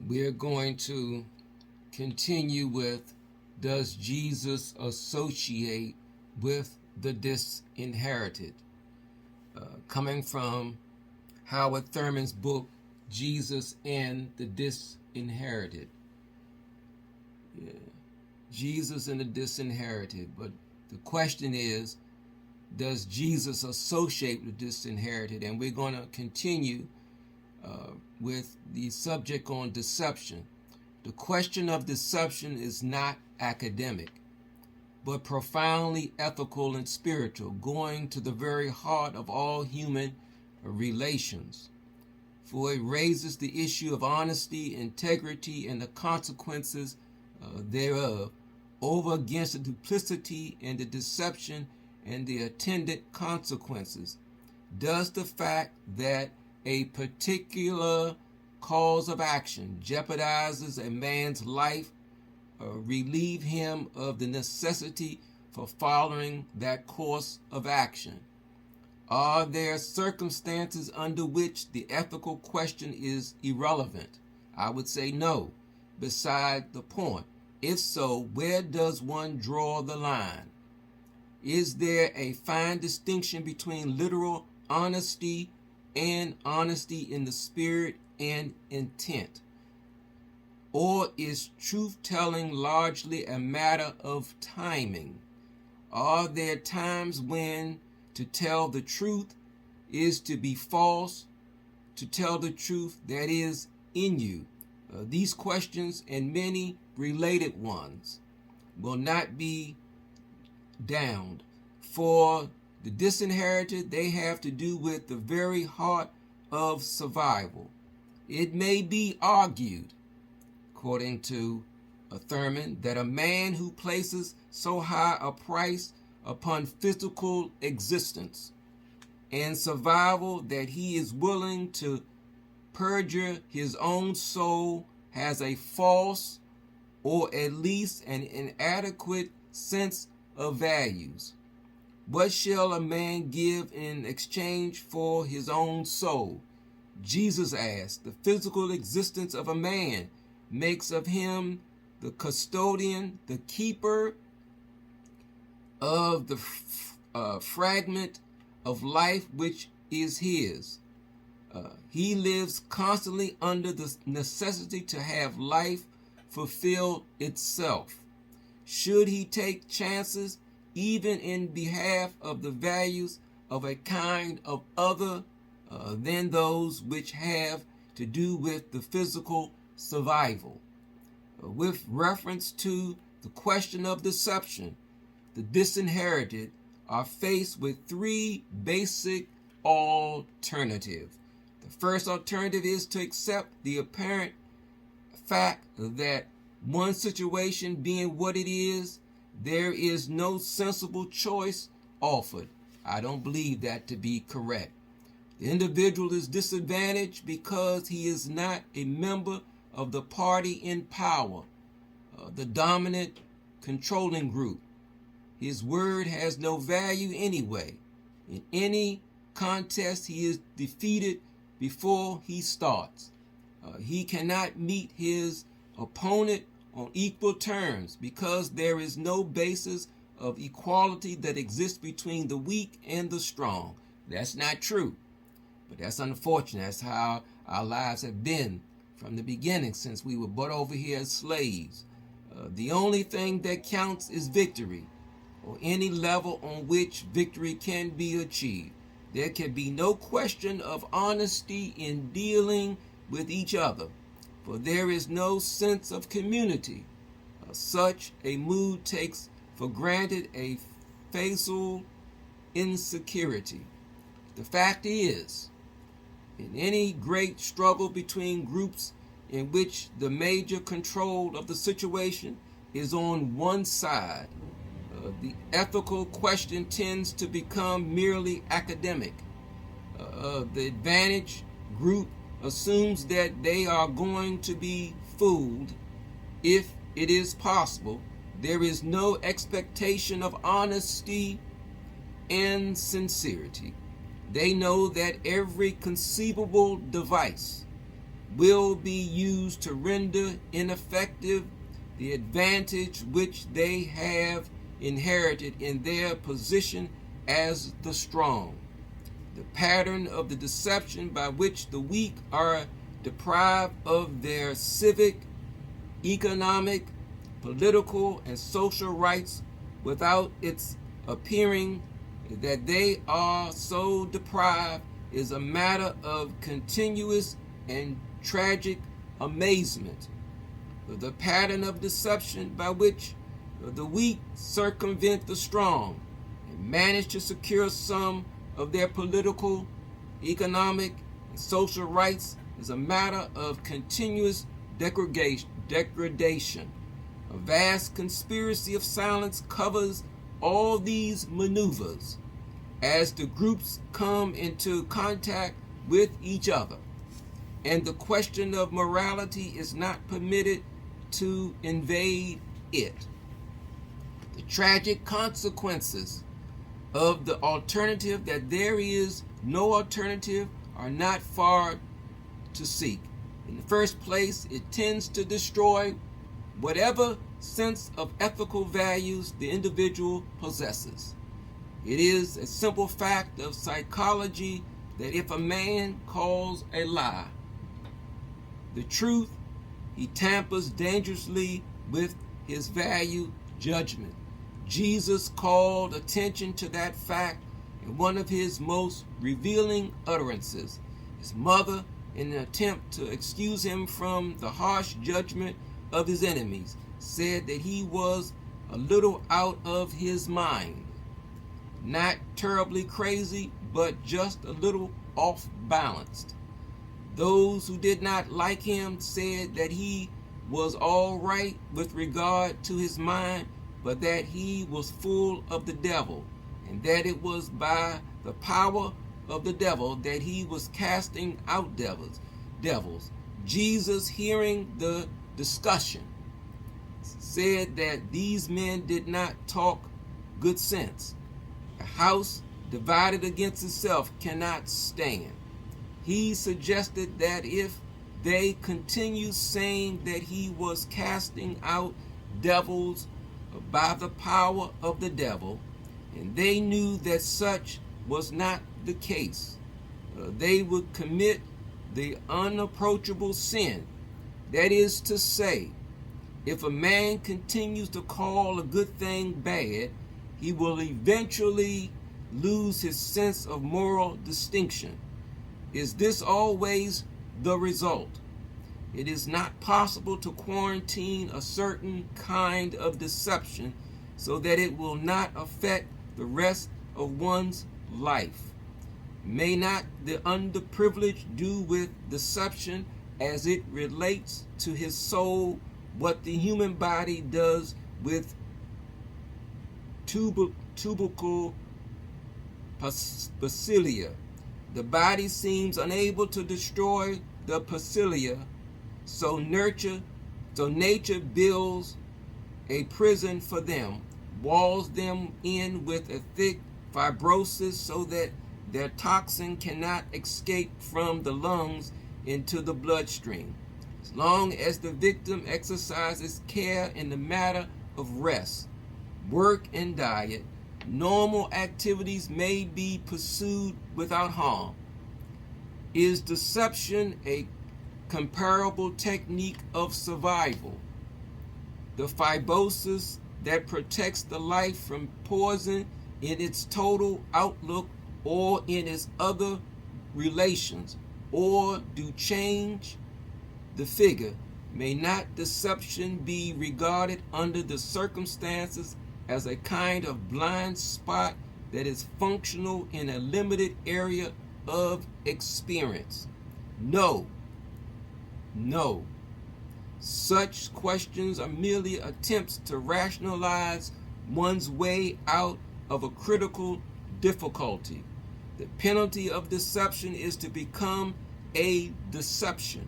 We're going to continue with, does Jesus associate with the disinherited? Coming from Howard Thurman's book, Jesus and the Disinherited. Yeah. Jesus and the disinherited. But the question is, does Jesus associate with the disinherited? And we're going to continue with the subject on deception. The question of deception is not academic, but profoundly ethical and spiritual, going to the very heart of all human relations. For it raises the issue of honesty, integrity, and the consequences thereof over against the duplicity and the deception and the attendant consequences. Does the fact that a particular cause of action jeopardizes a man's life relieve him of the necessity for following that course of action? Are there circumstances under which the ethical question is irrelevant? I would say no, beside the point. If so, where does one draw the line? Is there a fine distinction between literal honesty and honesty in the spirit and intent? Or is truth-telling largely a matter of timing? Are there times when to tell the truth is to be false, to tell the truth that is in you? These questions and many related ones will not be downed. For the disinherited, they have to do with the very heart of survival. It may be argued, according to Thurman, that a man who places so high a price upon physical existence and survival that he is willing to perjure his own soul has a false or at least an inadequate sense of values. What shall a man give in exchange for his own soul? Jesus asked. The physical existence of a man makes of him the custodian, the keeper of the fragment of life which is his. He lives constantly under the necessity to have life fulfill itself. Should he take chances even in behalf of the values of a kind of other than those which have to do with the physical survival? With reference to the question of deception, the disinherited are faced with three basic alternatives. The first alternative is to accept the apparent fact that one situation being what it is, there is no sensible choice offered. I don't believe that to be correct. The individual is disadvantaged because he is not a member of the party in power, the dominant controlling group. His word has no value anyway. In any contest, he is defeated before he starts. He cannot meet his opponent on equal terms because there is no basis of equality that exists between the weak and the strong. That's not true, but that's unfortunate. That's how our lives have been from the beginning, since we were brought over here as slaves. The only thing that counts is victory, or any level on which victory can be achieved. There can be no question of honesty in dealing with each other, for there is no sense of community. Such a mood takes for granted a fatal insecurity. The fact is, in any great struggle between groups in which the major control of the situation is on one side, the ethical question tends to become merely academic. The advantaged group assumes that they are going to be fooled if it is possible. There is no expectation of honesty and sincerity. They know that every conceivable device will be used to render ineffective the advantage which they have inherited in their position as the strong. The pattern of the deception by which the weak are deprived of their civic, economic, political, and social rights without its appearing that they are so deprived is a matter of continuous and tragic amazement. The pattern of deception by which the weak circumvent the strong and manage to secure some of their political, economic, and social rights is a matter of continuous degradation. A vast conspiracy of silence covers all these maneuvers as the groups come into contact with each other, and the question of morality is not permitted to invade it. The tragic consequences of the alternative that there is no alternative are not far to seek. In the first place, it tends to destroy whatever sense of ethical values the individual possesses. It is a simple fact of psychology that if a man calls a lie the truth, he tampers dangerously with his value judgment. Jesus called attention to that fact in one of his most revealing utterances. His mother, in an attempt to excuse him from the harsh judgment of his enemies, said that he was a little out of his mind. Not terribly crazy, but just a little off-balanced. Those who did not like him said that he was all right with regard to his mind, but that he was full of the devil, and that it was by the power of the devil that he was casting out devils. Jesus, hearing the discussion, said that these men did not talk good sense. A house divided against itself cannot stand. He suggested that if they continued saying that he was casting out devils by the power of the devil, and they knew that such was not the case, they would commit the unapproachable sin. That is to say, if a man continues to call a good thing bad, he will eventually lose his sense of moral distinction. Is this always the result? It is not possible to quarantine a certain kind of deception so that it will not affect the rest of one's life. May not the underprivileged do with deception as it relates to his soul what the human body does with tubercle bacillia? The body seems unable to destroy the bacillia, so nature builds a prison for them, walls them in with a thick fibrosis so that their toxin cannot escape from the lungs into the bloodstream. As long as the victim exercises care in the matter of rest, work, and diet, normal activities may be pursued without harm. Is deception a comparable technique of survival? The fibrosis that protects the life from poison in its total outlook or in its other relations, or do change the figure? May not deception be regarded under the circumstances as a kind of blind spot that is functional in a limited area of experience? No. Such questions are merely attempts to rationalize one's way out of a critical difficulty. The penalty of deception is to become a deception,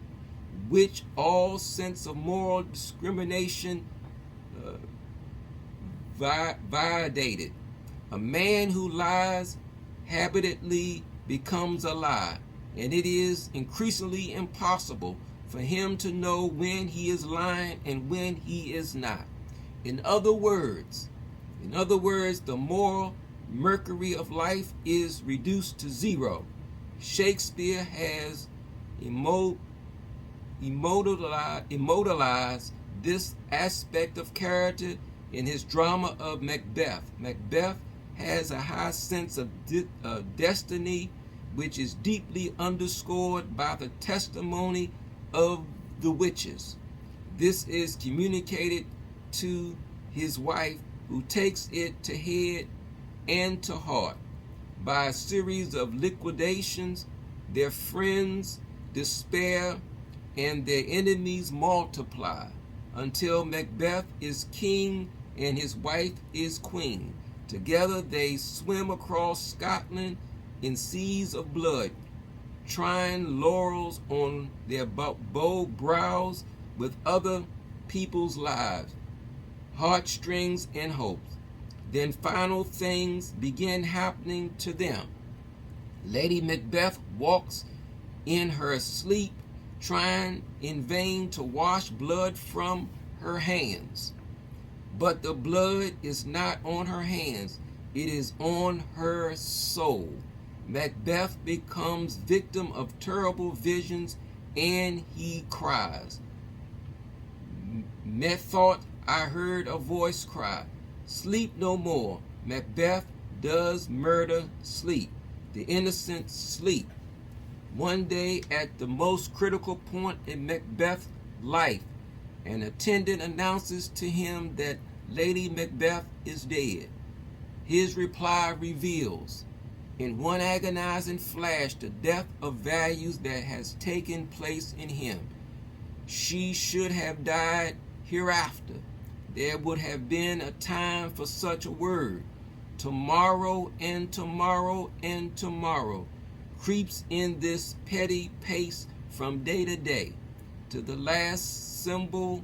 which all sense of moral discrimination violated. A man who lies habitually becomes a lie. and it is increasingly impossible for him to know when he is lying and when he is not. In other words, the moral mercury of life is reduced to zero. Shakespeare has immortalized this aspect of character in his drama of Macbeth. Macbeth has a high sense of destiny, which is deeply underscored by the testimony of the witches. This is communicated to his wife, who takes it to head and to heart. By a series of liquidations, their friends despair and their enemies multiply, until Macbeth is king and his wife is queen. Together they swim across Scotland in seas of blood, trying laurels on their bold brows with other people's lives, heartstrings, and hopes. Then final things begin happening to them. Lady Macbeth walks in her sleep, trying in vain to wash blood from her hands. But the blood is not on her hands, it is on her soul. Macbeth becomes victim of terrible visions, and he cries. Methought I heard a voice cry, sleep no more. Macbeth does murder sleep. The innocent sleep. One day, at the most critical point in Macbeth's life, an attendant announces to him that Lady Macbeth is dead. His reply reveals, in one agonizing flash, the death of values that has taken place in him. She should have died hereafter. There would have been a time for such a word. Tomorrow and tomorrow and tomorrow creeps in this petty pace from day to day, to the last symbol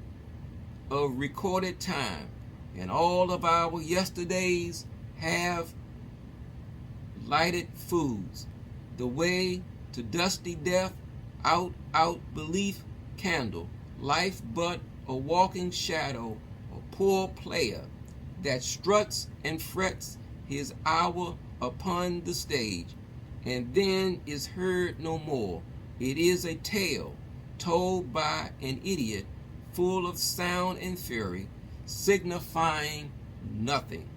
of recorded time, and all of our yesterdays have lighted foods. The way to dusty death, out belief candle, life but a walking shadow, a poor player that struts and frets his hour upon the stage, and then is heard no more. It is a tale told by an idiot, full of sound and fury, signifying nothing.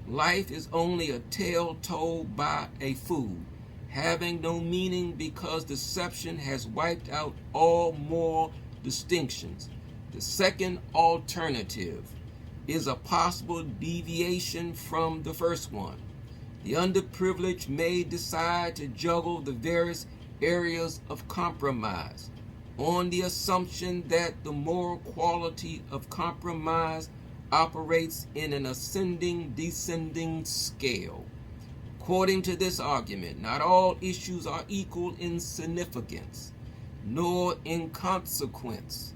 Life is only a tale told by a fool, having no meaning because deception has wiped out all moral distinctions. The second alternative is a possible deviation from the first one. The underprivileged may decide to juggle the various areas of compromise on the assumption that the moral quality of compromise operates in an ascending-descending scale. According to this argument, not all issues are equal in significance, nor in consequence.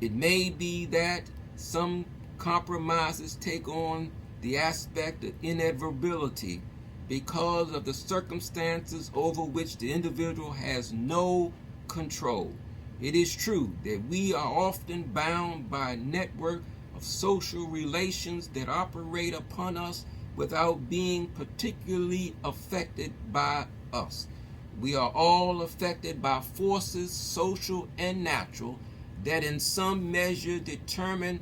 It may be that some compromises take on the aspect of inevitability because of the circumstances over which the individual has no control. It is true that we are often bound by a network of social relations that operate upon us without being particularly affected by us. We are all affected by forces, social and natural, that in some measure determine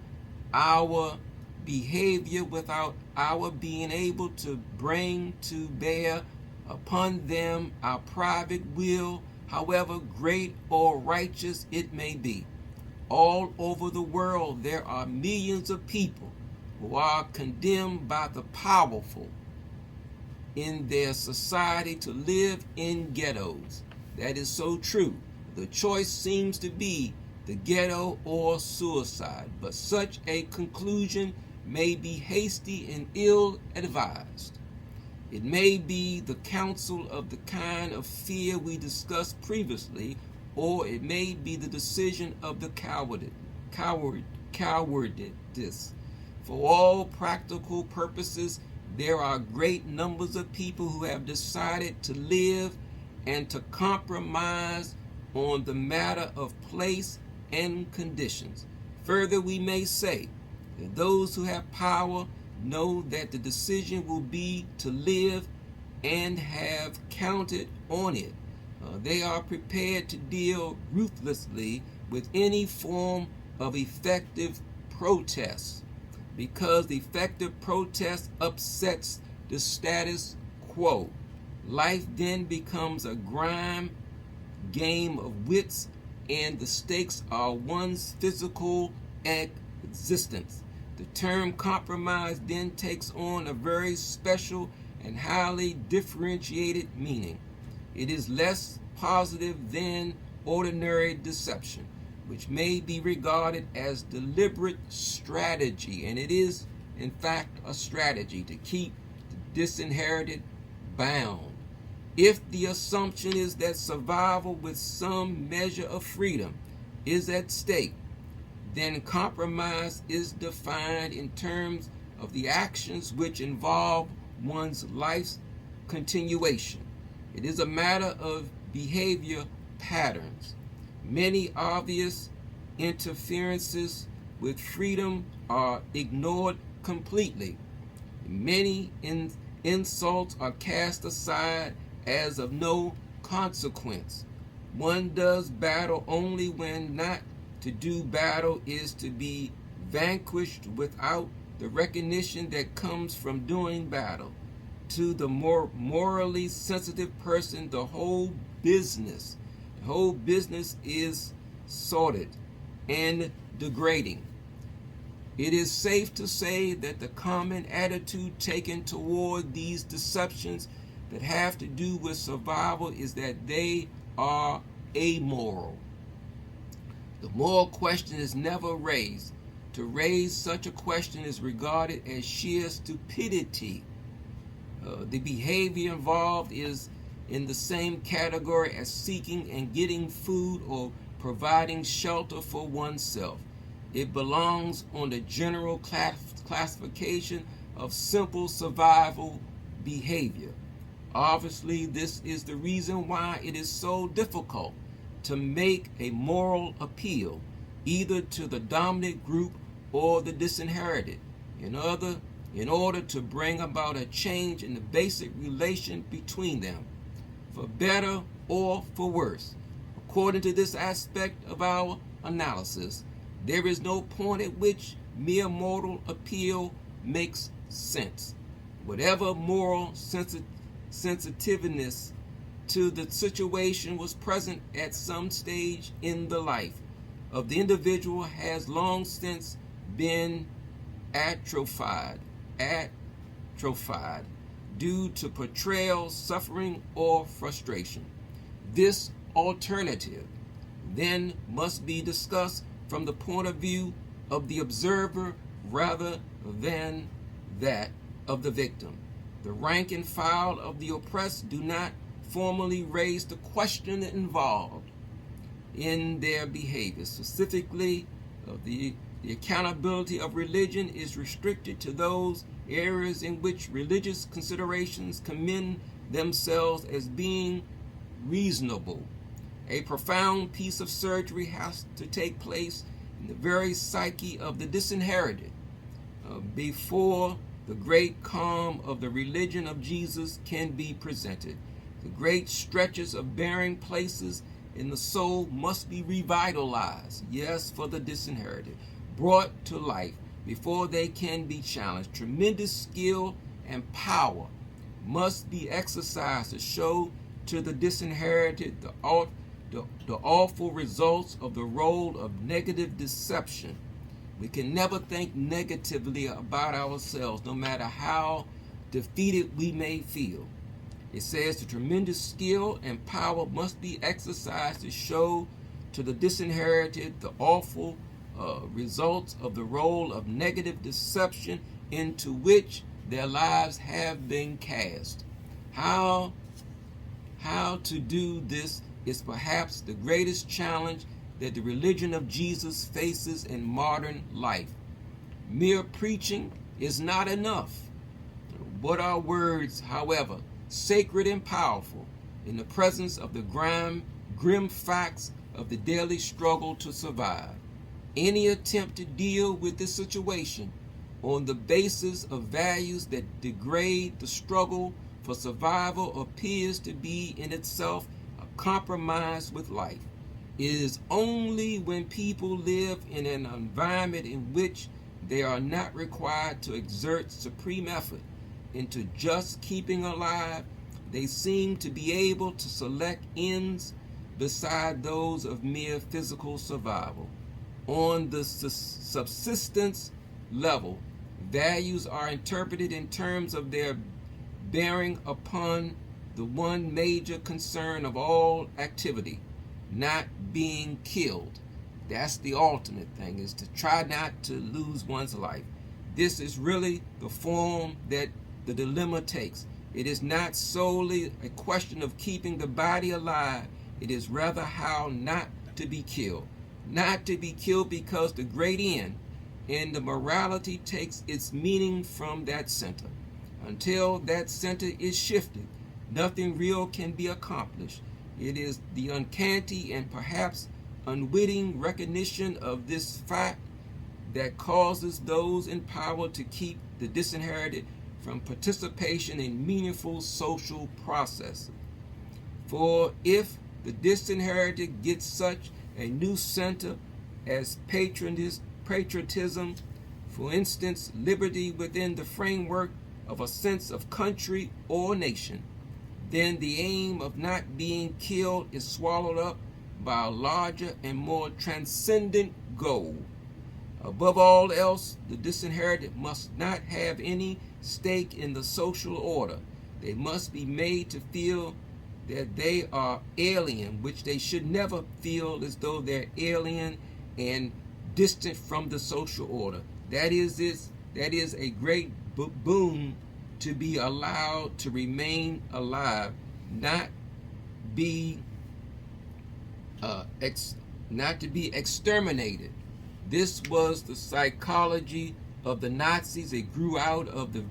our behavior without our being able to bring to bear upon them our private will, however great or righteous it may be. All over the world there are millions of people who are condemned by the powerful in their society to live in ghettos. That is so true. The choice seems to be the ghetto or suicide, but such a conclusion may be hasty and ill-advised. It may be the counsel of the kind of fear we discussed previously, or it may be the decision of the cowardice. For all practical purposes, there are great numbers of people who have decided to live and to compromise on the matter of place and conditions. Further, we may say that those who have power know that the decision will be to live and have counted on it. They are prepared to deal ruthlessly with any form of effective protest, because effective protest upsets the status quo. Life then becomes a game of wits, and the stakes are one's physical existence. The term compromise then takes on a very special and highly differentiated meaning. It is less positive than ordinary deception, which may be regarded as deliberate strategy, and it is in fact a strategy to keep the disinherited bound. If the assumption is that survival with some measure of freedom is at stake, then compromise is defined in terms of the actions which involve one's life's continuation. It is a matter of behavior patterns. Many obvious interferences with freedom are ignored completely. Many insults are cast aside as of no consequence. One does battle only when not to do battle is to be vanquished without the recognition that comes from doing battle. To the more morally sensitive person, the whole business is sordid and degrading. It is safe to say that the common attitude taken toward these deceptions that have to do with survival is that they are amoral. The moral question is never raised. To raise such a question is regarded as sheer stupidity. The behavior involved is in the same category as seeking and getting food or providing shelter for oneself. It belongs on the general classification of simple survival behavior. Obviously, this is the reason why it is so difficult to make a moral appeal, either to the dominant group or the disinherited, in order to bring about a change in the basic relation between them, for better or for worse. According to this aspect of our analysis, there is no point at which mere moral appeal makes sense. Whatever moral sensitiveness to the situation was present at some stage in the life of the individual has long since been atrophied due to betrayal, suffering, or frustration. This alternative then must be discussed from the point of view of the observer rather than that of the victim. The rank and file of the oppressed do not formally raise the question involved in their behavior. Specifically, the accountability of religion is restricted to those areas in which religious considerations commend themselves as being reasonable. A profound piece of surgery has to take place in the very psyche of the disinherited before the great calm of the religion of Jesus can be presented. The great stretches of barren places in the soul must be revitalized, yes, for the disinherited, brought to life before they can be challenged. Tremendous skill and power must be exercised to show to the disinherited the awful results of the role of negative deception. We can never think negatively about ourselves, no matter how defeated we may feel. It says the tremendous skill and power must be exercised to show to the disinherited the awful results of the role of negative deception into which their lives have been cast. How to do this is perhaps the greatest challenge that the religion of Jesus faces in modern life. Mere preaching is not enough. But our words, however sacred and powerful, in the presence of the grim facts of the daily struggle to survive. Any attempt to deal with this situation on the basis of values that degrade the struggle for survival appears to be in itself a compromise with life. It is only when people live in an environment in which they are not required to exert supreme effort into just keeping alive, they seem to be able to select ends beside those of mere physical survival. On the subsistence level, values are interpreted in terms of their bearing upon the one major concern of all activity, not being killed. That's the ultimate thing, is to try not to lose one's life. This is really the form that the dilemma takes. It is not solely a question of keeping the body alive. It is rather how not to be killed. Not to be killed because the great end and the morality takes its meaning from that center. Until that center is shifted, nothing real can be accomplished. It is the uncanny and perhaps unwitting recognition of this fact that causes those in power to keep the disinherited from participation in meaningful social processes. For if the disinherited gets such a new center as patriotism, for instance, liberty within the framework of a sense of country or nation, then the aim of not being killed is swallowed up by a larger and more transcendent goal. Above all else, the disinherited must not have any stake in the social order. They must be made to feel that they are alien, which they should never feel as though they're alien and distant from the social order. That is a great boon, to be allowed to remain alive, not be exterminated. This was the psychology of the Nazis. It grew out of the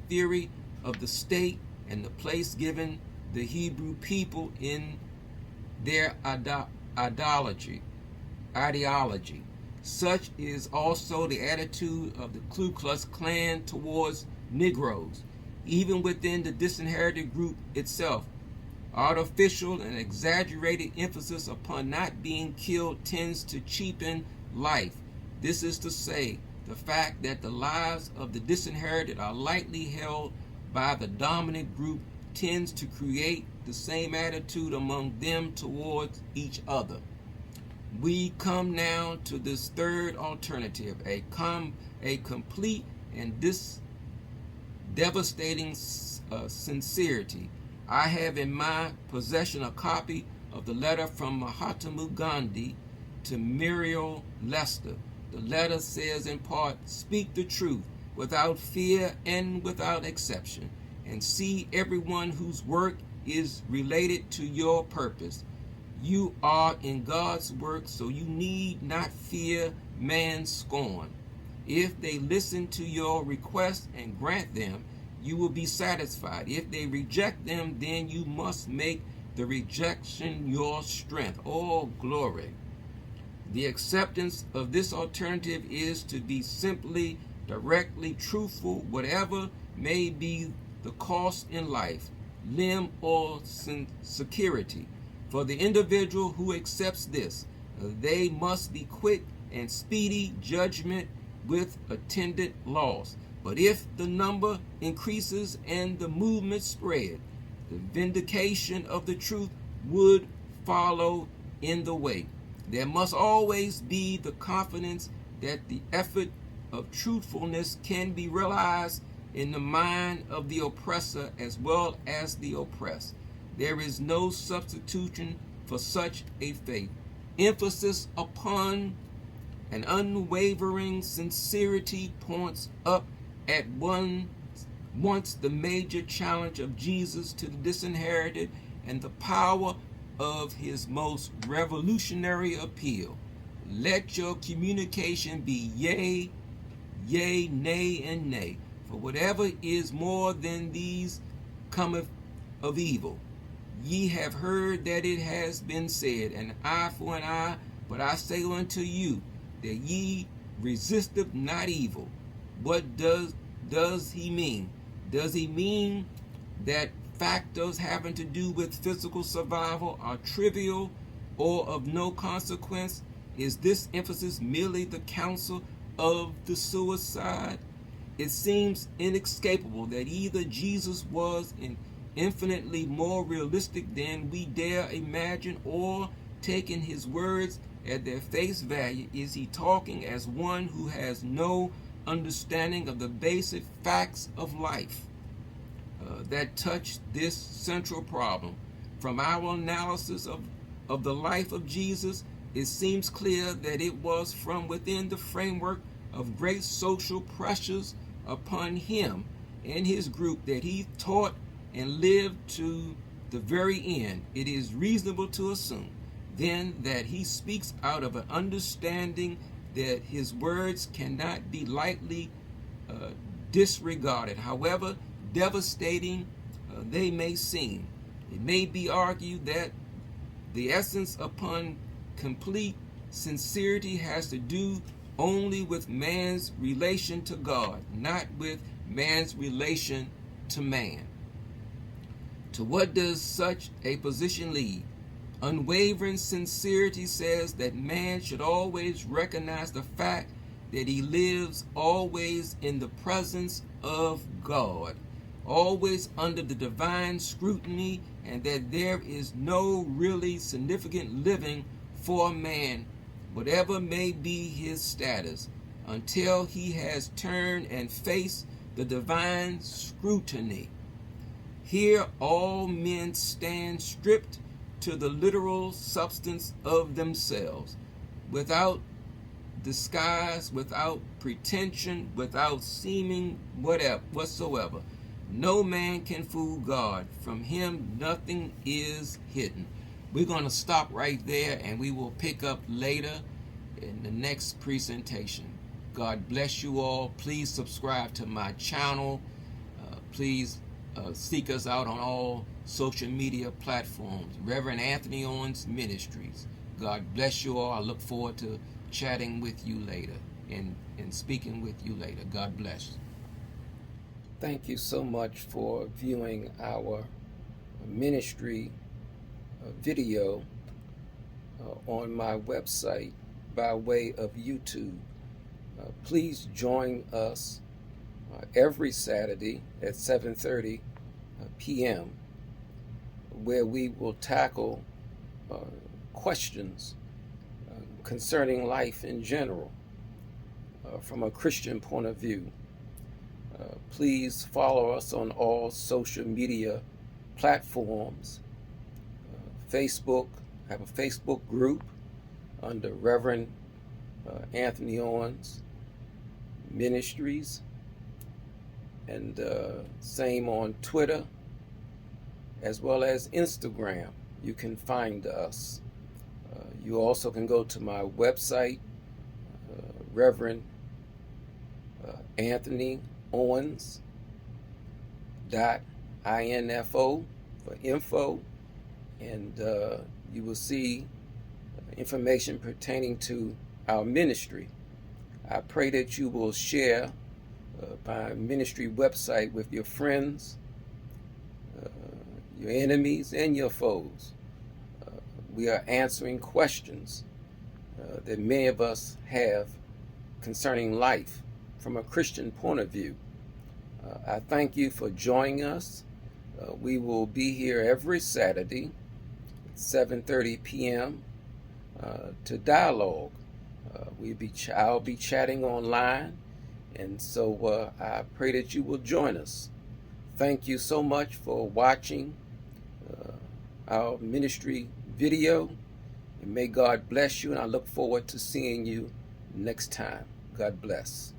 theory of the state and the place given the Hebrew people in their ideology. Such is also the attitude of the Ku Klux Klan towards Negroes. Even within the disinherited group itself, artificial and exaggerated emphasis upon not being killed tends to cheapen life. This is to say, the fact that the lives of the disinherited are lightly held by the dominant group tends to create the same attitude among them towards each other. We come now to this third alternative, a complete and devastating sincerity. I have in my possession a copy of the letter from Mahatma Gandhi to Muriel Lester. The letter says in part, "Speak the truth without fear and without exception, and see everyone whose work is related to your purpose. You are in God's work, so you need not fear man's scorn. If they listen to your requests and grant them, you will be satisfied. If they reject them, then you must make the rejection your strength." Oh, glory. The acceptance of this alternative is to be simply, directly truthful, whatever may be the cost in life, limb, or security. For the individual who accepts this, they must be quick and speedy judgment with attendant loss. But if the number increases and the movement spread, the vindication of the truth would follow in the way. There must always be the confidence that the effort of truthfulness can be realized in the mind of the oppressor as well as the oppressed. There is no substitution for such a faith. Emphasis upon an unwavering sincerity points up at once the major challenge of Jesus to the disinherited and the power of his most revolutionary appeal. Let your communication be yea, yea, nay, and nay. For whatever is more than these cometh of evil. Ye have heard that it has been said, an eye for an eye, but I say unto you, that ye resisteth not evil. What does he mean? Does he mean that factors having to do with physical survival are trivial or of no consequence? Is this emphasis merely the counsel of the suicide? It seems inescapable that either Jesus was infinitely more realistic than we dare imagine, or, taking his words at their face value, is he talking as one who has no understanding of the basic facts of life that touch this central problem. From our analysis of the life of Jesus, it seems clear that it was from within the framework of great social pressures upon him and his group that he taught and lived to the very end. It is reasonable to assume then that he speaks out of an understanding that his words cannot be lightly disregarded, however devastating they may seem. It may be argued that the essence upon complete sincerity has to do only with man's relation to God, not with man's relation to man. To what does such a position lead? Unwavering sincerity says that man should always recognize the fact that he lives always in the presence of God, always under the divine scrutiny, and that there is no really significant living for man, whatever may be his status, until he has turned and faced the divine scrutiny. Here all men stand stripped to the literal substance of themselves, without disguise, without pretension, without seeming whatsoever. No man can fool God. From him nothing is hidden. We're going to stop right there, and we will pick up later in the next presentation. God bless you all. Please subscribe to my channel. Please seek us out on all social media platforms. Reverend Anthony Owens Ministries. God bless you all. I look forward to chatting with you later and speaking with you later. God bless. Thank you so much for viewing our ministry video on my website by way of YouTube. Please join us every Saturday at 7:30 p.m. where we will tackle questions concerning life in general from a Christian point of view. Please follow us on all social media platforms. Facebook, I have a Facebook group under Reverend Anthony Owens Ministries, and same on Twitter as well as Instagram. You can find us. You also can go to my website, Reverend Anthony Owens.info for info, and you will see information pertaining to our ministry. I pray that you will share my ministry website with your friends, your enemies, and your foes. We are answering questions that many of us have concerning life from a Christian point of view. I thank you for joining us. We will be here every Saturday at 7:30 p.m. To dialogue. I'll be chatting online, and so I pray that you will join us. Thank you so much for watching our ministry video, and may God bless you, and I look forward to seeing you next time. God bless.